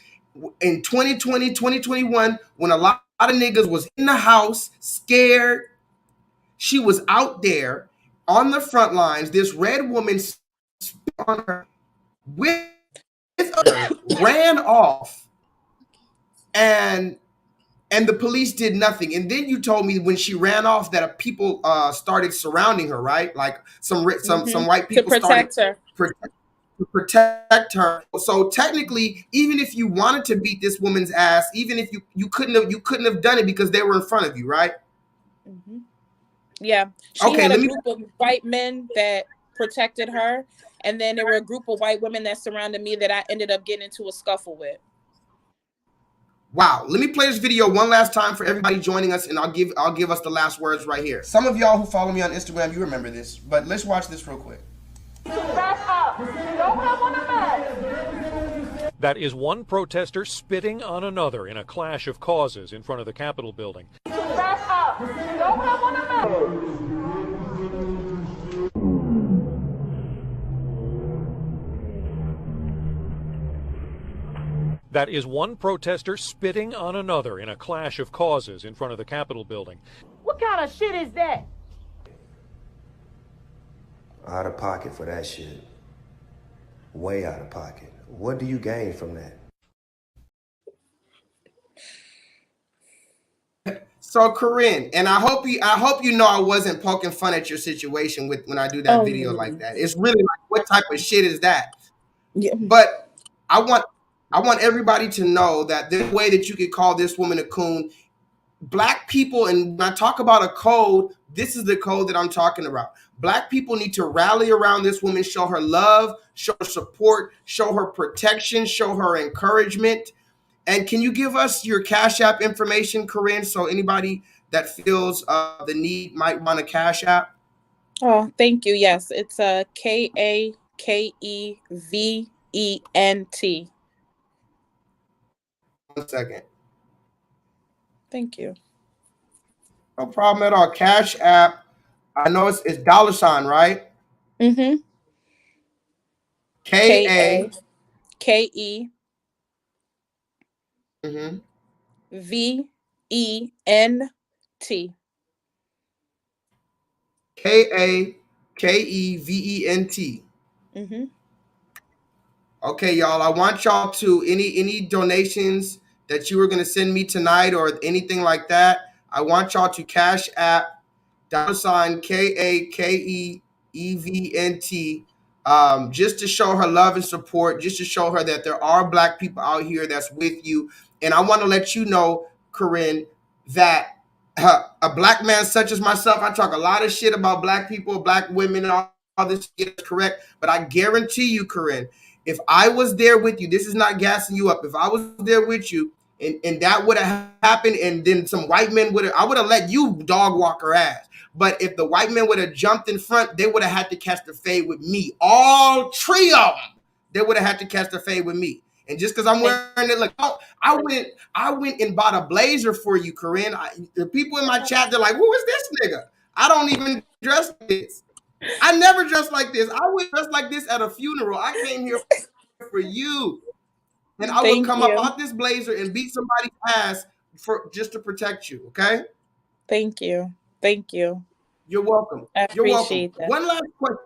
in 2020, 2021, when a lot of niggas was in the house scared. She was out there on the front lines. This red woman spit on her with her, ran off, and and the police did nothing. And then you told me when she ran off that people started surrounding her, right? Like some white To people started protect her. to protect her. So technically, even if you wanted to beat this woman's ass, even if you couldn't have done it because they were in front of you, right? Yeah, she Okay, had a let me. group of white men that protected her, and then there were a group of white women that surrounded me that I ended up getting into a scuffle with. Wow, let me play this video one last time for everybody joining us, and I'll give us the last words right here. Some of y'all who follow me on Instagram, you remember this, but let's watch this real quick. Back up. Don't come on a mess. That is one protester spitting on another in a clash of causes in front of the Capitol building. Back up. Don't come on a mess. That is one protester spitting on another in a clash of causes in front of the Capitol building. What kind of shit is that? Out of pocket for that shit. Way out of pocket. What do you gain from that? So Keren, and I hope you know I wasn't poking fun at your situation with when I do that video like that. It's really like, what type of shit is that? Yeah. But I want everybody to know that the way that you could call this woman a coon, Black people, and when I talk about a code, this is the code that I'm talking about. Black people need to rally around this woman, show her love, show her support, show her protection, show her encouragement. And can you give us your Cash App information, Keren, so anybody that feels the need might want a Cash App? Oh, thank you. Yes, it's KAKEVENT. One second. Thank you. No problem at all. Cash App. I know it's $, right? Mm-hmm. KAKE. Mm-hmm. VENT. KAKEVENT. Mm-hmm. Okay, y'all. I want y'all to any donations that you were gonna send me tonight or anything like that. I want y'all to Cash App $KAKEEVNT, just to show her love and support, just to show her that there are Black people out here that's with you. And I want to let you know, Keren, that a Black man such as myself, I talk a lot of shit about Black people, Black women, and all this shit is correct. But I guarantee you, Keren, if I was there with you, this is not gassing you up. If I was there with you, and that would have happened, and then some white men I would have let you dog walk her ass. But if the white men would have jumped in front, they would have had to catch the fade with me. All three of them, they would have had to catch the fade with me. And just because I'm wearing it, look, I went and bought a blazer for you, Keren. The people in my chat, they're like, "Who is this nigga? I don't even dress like this. I never dress like this. I would dress like this at a funeral. I came here for you." And I will come up out this blazer and beat somebody's ass for just to protect you, okay? Thank you. Thank you. You're welcome. I You're welcome. appreciate that. One last question.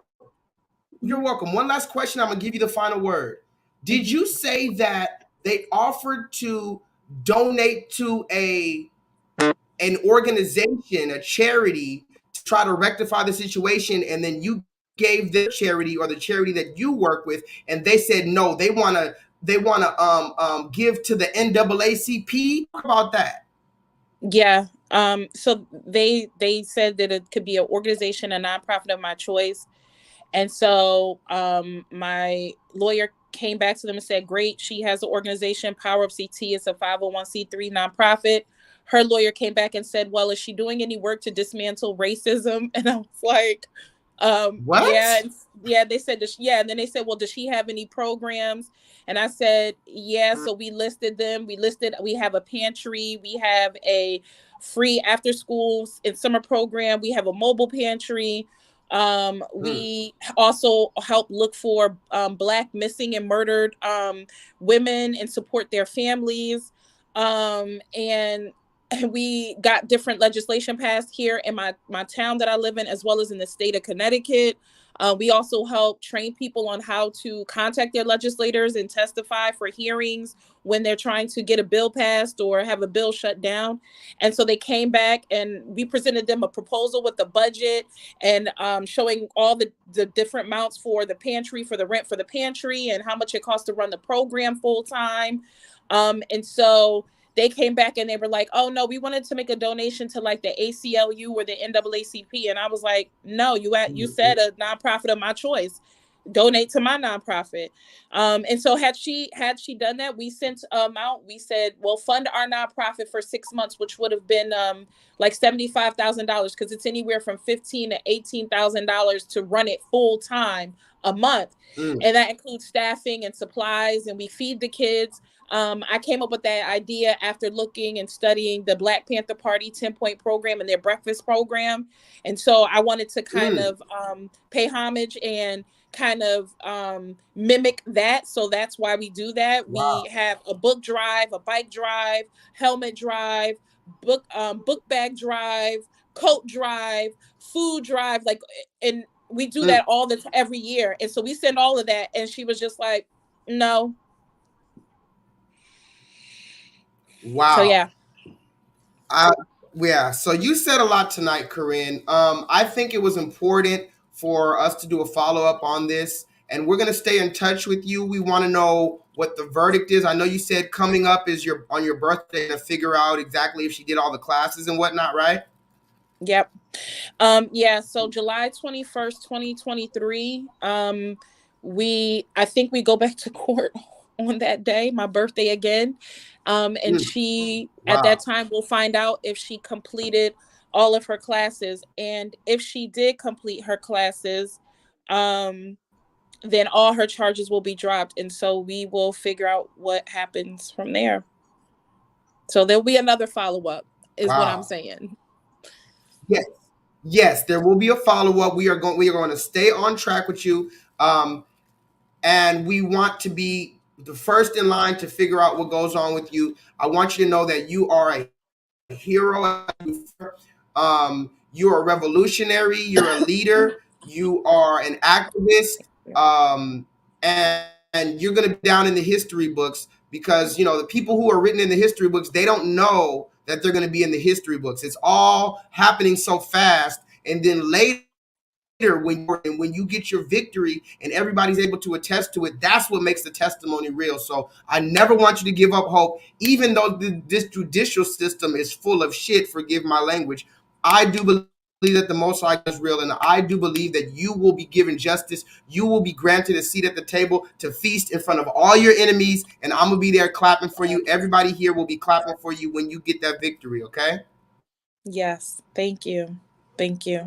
You're welcome. One last question. I'm gonna give you the final word. Did you say that they offered to donate to an organization, a charity, to try to rectify the situation, and then you gave the charity or the charity that you work with, and they said no, they wanna give to the NAACP? Talk about that. Yeah. So they said that it could be an organization, a nonprofit of my choice. And so my lawyer came back to them and said, great, she has an organization, Power Up CT. It's a 501c3 nonprofit. Her lawyer came back and said, well, is she doing any work to dismantle racism? And I was like, what? Yeah, they said, yeah. And then they said, well, does she have any programs? And I said, yeah. So we listed them. We have a pantry. We have a free after schools and summer program. We have a mobile pantry. We also help look for Black missing and murdered women and support their families. And we got different legislation passed here in my town that I live in, as well as in the state of Connecticut. We also help train people on how to contact their legislators and testify for hearings when they're trying to get a bill passed or have a bill shut down. And so they came back and we presented them a proposal with the budget and showing all the different amounts for the pantry, for the rent for the pantry, and how much it costs to run the program full time. And so they came back and they were like, oh no, we wanted to make a donation to like the ACLU or the NAACP. And I was like, no, you said a nonprofit of my choice. Donate to my nonprofit. And so had she done that, we sent out, we said, well, fund our nonprofit for 6 months, which would have been like $75,000, because it's anywhere from $15,000 to $18,000 to run it full time a month. And that includes staffing and supplies, and we feed the kids. I came up with that idea after looking and studying the Black Panther Party 10-point program and their breakfast program. And so I wanted to kind of pay homage and kind of mimic that. So that's why we do that. Wow. We have a book drive, a bike drive, helmet drive, book bag drive, coat drive, food drive, like, and we do that every year. And so we send all of that. And she was just like, no. Wow. So yeah. Yeah. So you said a lot tonight, Keren. I think it was important for us to do a follow-up on this, and we're going to stay in touch with you. We want to know what the verdict is. I know you said coming up is on your birthday to figure out exactly if she did all the classes and whatnot, right? Yep. Yeah, so July 21st, 2023, I think we go back to court on that day, my birthday again. And she, at that time, will find out if she completed all of her classes. And if she did complete her classes, then all her charges will be dropped. And so we will figure out what happens from there. So there'll be another follow-up, is what I'm saying. Yes, there will be a follow-up. We are going to stay on track with you. And we want to be the first in line to figure out what goes on with you. I want you to know that you are a hero. You're a revolutionary. You're a leader. You are an activist. And you're going to be down in the history books, because, the people who are written in the history books, they don't know that they're going to be in the history books. It's all happening so fast. And then later, when you get your victory and everybody's able to attest to it, that's what makes the testimony real. So I never want you to give up hope, even though this judicial system is full of shit. Forgive my language. I do believe that the Most High is real, and I do believe that you will be given justice. You will be granted a seat at the table to feast in front of all your enemies, and I'm gonna be there clapping for you. Everybody here will be clapping for you when you get that victory. Okay? Yes. Thank you. Thank you.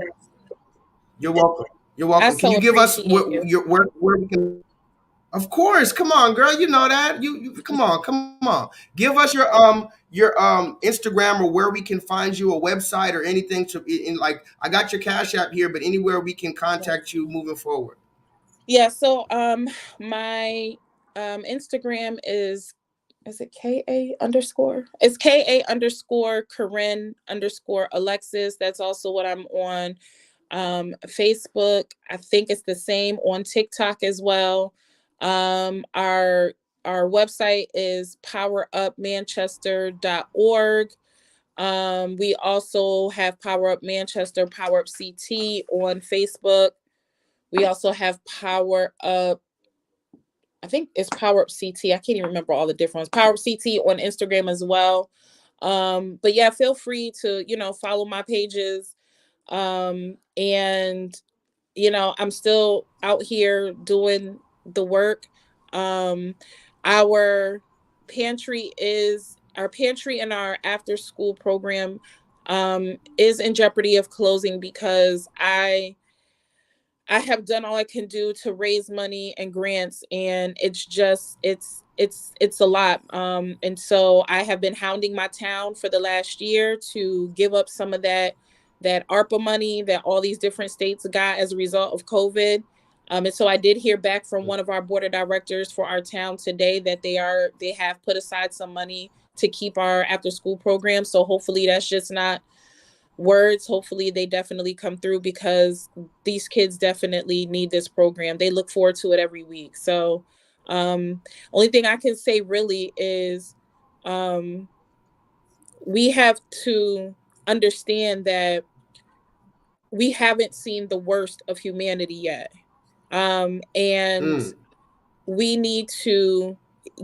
You're welcome. You're welcome. Can you give us where we can? Of course. Come on, girl. You know that. You come on. Give us your Instagram, or where we can find you, a website or anything like, I got your Cash App here, but anywhere we can contact you moving forward. Yeah, so my Instagram is it KA_? It's KA_Keren_Alexis. That's also what I'm on. Facebook, I think it's the same on TikTok as well. Our website is powerupmanchester.org. We also have Power Up Manchester, Power Up CT on Facebook. We also have Power Up, I think it's Power Up CT. I can't even remember all the different ones. Power Up CT on Instagram as well. But yeah, feel free to, follow my pages. And, I'm still out here doing the work. Our pantry and our after school program is in jeopardy of closing, because I have done all I can do to raise money and grants, and it's a lot. And so I have been hounding my town for the last year to give up some of that ARPA money that all these different states got as a result of COVID. And so I did hear back from one of our board of directors for our town today that they have put aside some money to keep our after school program. So hopefully that's just not words. Hopefully they definitely come through, because these kids definitely need this program. They look forward to it every week. So only thing I can say really is we have to understand that we haven't seen the worst of humanity yet. And Mm. we need to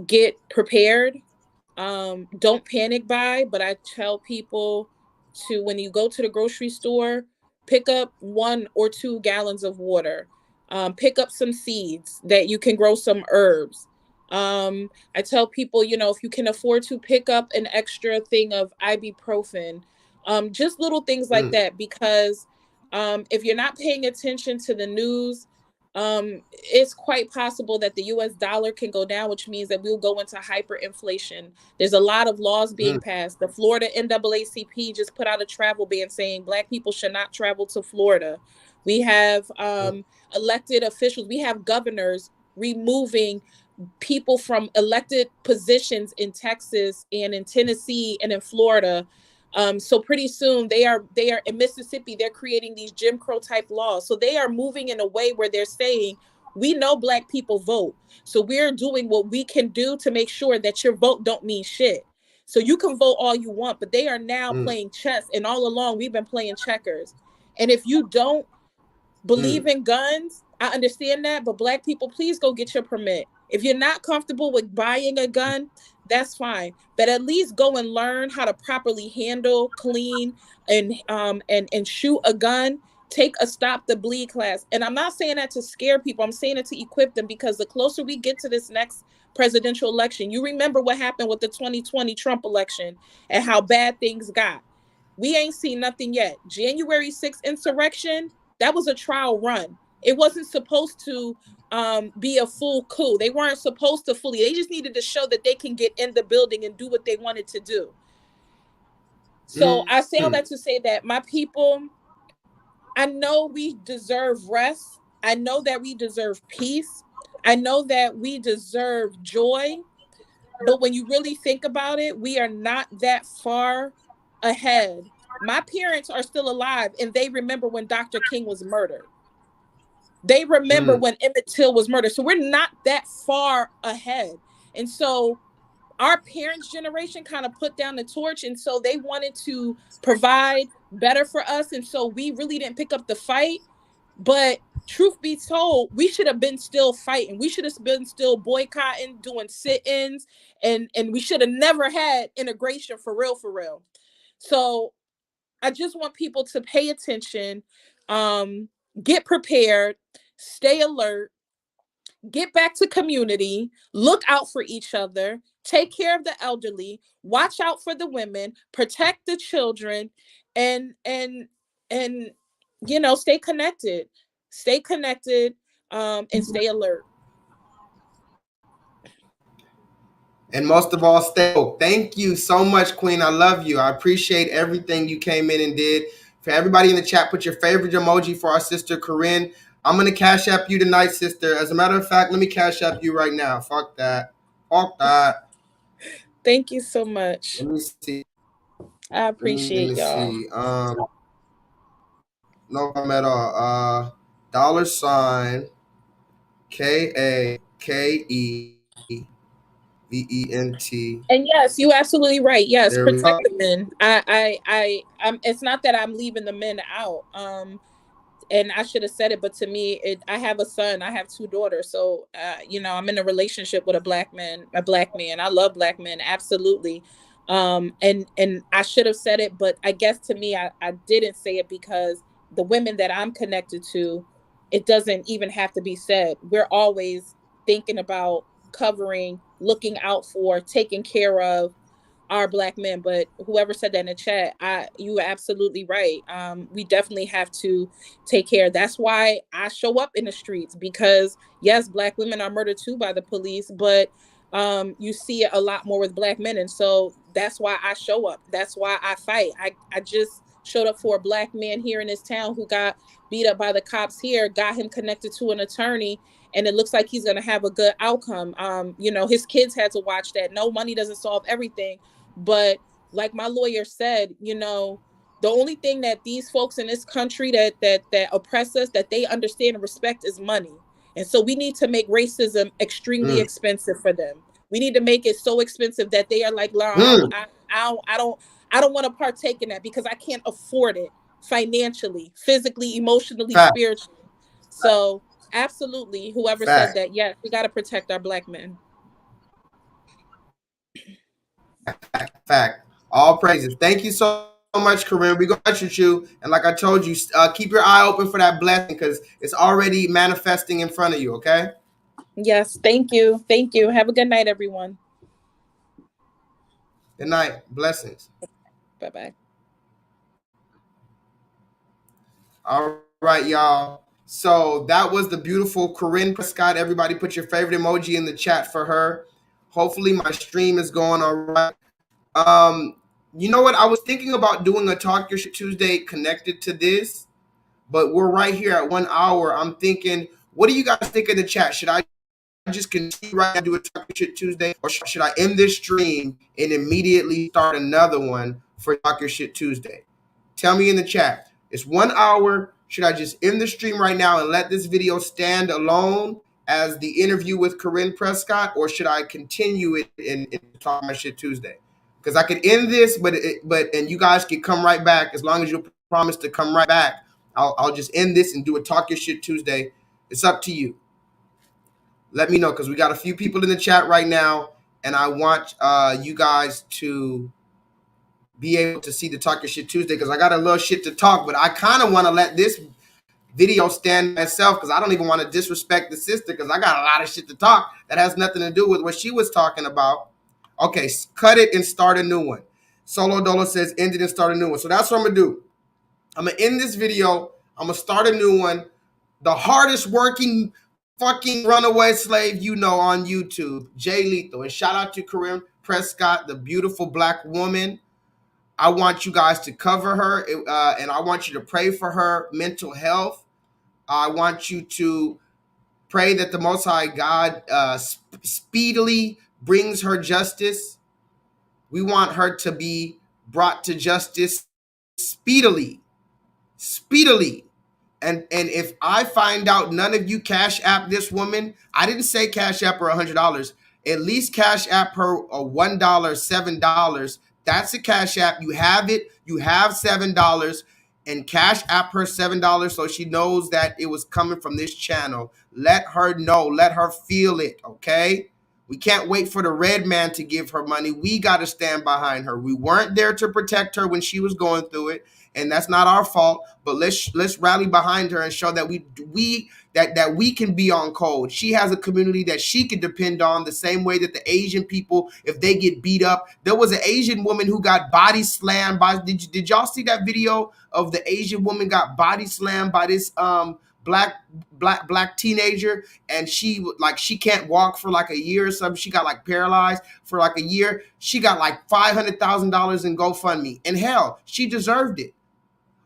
get prepared. Don't panic buy, but I tell people to, when you go to the grocery store, pick up 1 or 2 gallons of water. Pick up some seeds that you can grow some herbs. I tell people, if you can afford to, pick up an extra thing of ibuprofen. Just little things like Mm. that, because if you're not paying attention to the news, it's quite possible that the US dollar can go down, which means that we'll go into hyperinflation. There's a lot of laws being Mm. passed. The Florida NAACP just put out a travel ban saying Black people should not travel to Florida. We have elected officials, we have governors removing people from elected positions in Texas and in Tennessee and in Florida. So pretty soon they are in Mississippi, they're creating these Jim Crow type laws. So they are moving in a way where they're saying, we know Black people vote. So we're doing what we can do to make sure that your vote don't mean shit. So you can vote all you want, but they are now Mm. playing chess. And all along we've been playing checkers. And if you don't Mm. believe in guns, I understand that, but Black people, please go get your permit. If you're not comfortable with buying a gun, that's fine, but at least go and learn how to properly handle, clean, and shoot a gun. Take a stop the bleed class. And I'm not saying that to scare people. I'm saying it to equip them, because the closer we get to this next presidential election, you remember what happened with the 2020 Trump election and how bad things got. We ain't seen nothing yet. January 6th insurrection, that was a trial run. It wasn't supposed to be a full coup. They weren't supposed to fully. They just needed to show that they can get in the building and do what they wanted to do. So I say all Mm. that to say that, my people, I know we deserve rest. I know that we deserve peace. I know that we deserve joy. But when you really think about it, we are not that far ahead. My parents are still alive and they remember when Dr. King was murdered. They remember Mm. when Emmett Till was murdered. So we're not that far ahead. And so our parents' generation kind of put down the torch. And so they wanted to provide better for us. And so we really didn't pick up the fight. But truth be told, we should have been still fighting. We should have been still boycotting, doing sit-ins, and we should have never had integration for real, for real. So I just want people to pay attention, um, get prepared, stay alert, get back to community, look out for each other, take care of the elderly, watch out for the women, protect the children, and stay connected. Stay connected, and stay alert. And most of all, stay woke. Thank you so much, Queen. I love you. I appreciate everything you came in and did. For everybody in the chat, put your favorite emoji for our sister Keren. I'm gonna cash app you tonight, sister. As a matter of fact, let me cash app you right now. Fuck that. Fuck that. Thank you so much. Let me see. I Let me appreciate y'all. see. No problem at all. Dollar sign KAKEVENT. And yes, you absolutely right. Yes, There we protect go. the men. It's not that I'm leaving the men out. And I should have said it, but to me, I have a son, I have 2 daughters. So, I'm in a relationship with a black man. I love black men. Absolutely. And I should have said it, but I guess to me, I didn't say it, because the women that I'm connected to, it doesn't even have to be said. We're always thinking about covering, looking out for, taking care of our black men. But whoever said that in the chat, you were absolutely right. We definitely have to take care. That's why I show up in the streets, because yes, black women are murdered too by the police, but you see it a lot more with black men. And so that's why I show up. That's why I fight. I just showed up for a black man here in this town who got beat up by the cops here, got him connected to an attorney, and it looks like he's going to have a good outcome. His kids had to watch that. No, money doesn't solve everything, But like my lawyer said, you know, the only thing that these folks in this country that oppress us, that they understand and respect, is money. And so we need to make racism extremely Mm. expensive for them. We need to make it so expensive that they are like, "No, Mm. I don't want to partake in that because I can't afford it financially, physically, emotionally, Fact. spiritually." So absolutely, whoever said Fact. that, yes, we got to protect our Black men. Fact. All praises. Thank you so much, Keren. We gonna with you, and like I told you, keep your eye open for that blessing because it's already manifesting in front of you. Okay. Yes, thank you. Thank you. Have a good night, everyone. Good night. Blessings. Bye-bye. All right, y'all. So that was the beautiful Keren Prescott. Everybody put your favorite emoji in the chat for her. Hopefully my stream is going all right. You know what? I was thinking about doing a Talk Your Shit Tuesday connected to this, but we're right here at 1 hour. I'm thinking, what do you guys think in the chat? Should I just continue right now and do a Talk Your Shit Tuesday, or should I end this stream and immediately start another one for Talk Your Shit Tuesday? Tell me in the chat. It's 1 hour. Should I just end the stream right now and let this video stand alone as the interview with Keren Prescott, or should I continue it in Talk My Shit Tuesday? Because I could end this, but you guys can come right back as long as you promise to come right back. I'll just end this and do a Talk Your Shit Tuesday. It's up to you. Let me know because we got a few people in the chat right now, and I want you guys to be able to see the Talk Your Shit Tuesday because I got a little shit to talk, but I kind of want to let this video stand myself because I don't even want to disrespect the sister because I got a lot of shit to talk that has nothing to do with what she was talking about. Okay, cut it and start a new one. Solo Dolo says end it and start a new one. So that's what I'm going to do. I'm going to end this video. I'm going to start a new one. The hardest working fucking runaway slave you know on YouTube, J-LEETHAL. And shout out to Keren Prescott, the beautiful Black woman. I want you guys to cover her, and I want you to pray for her mental health. I want you to pray that the Most High God speedily brings her justice. We want her to be brought to justice speedily. Speedily. And if I find out none of you Cash App this woman, I didn't say Cash App her $100. At least Cash App her a $1, $7. That's a Cash App. You have it. You have $7, and Cash App her $7 so she knows that it was coming from this channel. Let her know. Let her feel it. Okay. We can't wait for the red man to give her money. We got to stand behind her. We weren't there to protect her when she was going through it, and that's not our fault. But let's rally behind her and show that we can be on code. She has a community that she can depend on the same way that the Asian people, if they get beat up. There was an Asian woman who got body slammed by. Did y'all see that video of the Asian woman got body slammed by this black teenager, and she can't walk for like a year or something. She got like paralyzed for like a year. She got like $500,000 in GoFundMe, and hell, she deserved it.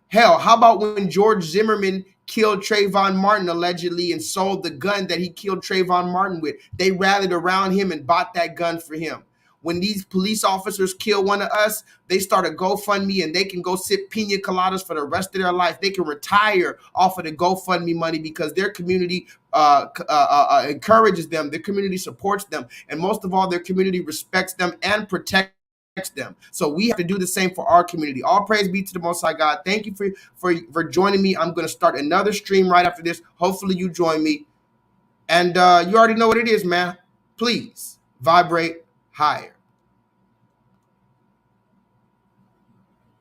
Hell, how about when George Zimmerman killed Trayvon Martin allegedly and sold the gun that he killed Trayvon Martin with? They rallied around him and bought that gun for him. When these police officers kill one of us, they start a GoFundMe and they can go sip pina coladas for the rest of their life. They can retire off of the GoFundMe money because their community encourages them. Their community supports them. And most of all, their community respects them and protects them. So we have to do the same for our community. All praise be to the Most High God. Thank you for joining me. I'm going to start another stream right after this. Hopefully you join me. And you already know what it is, man. Please vibrate higher.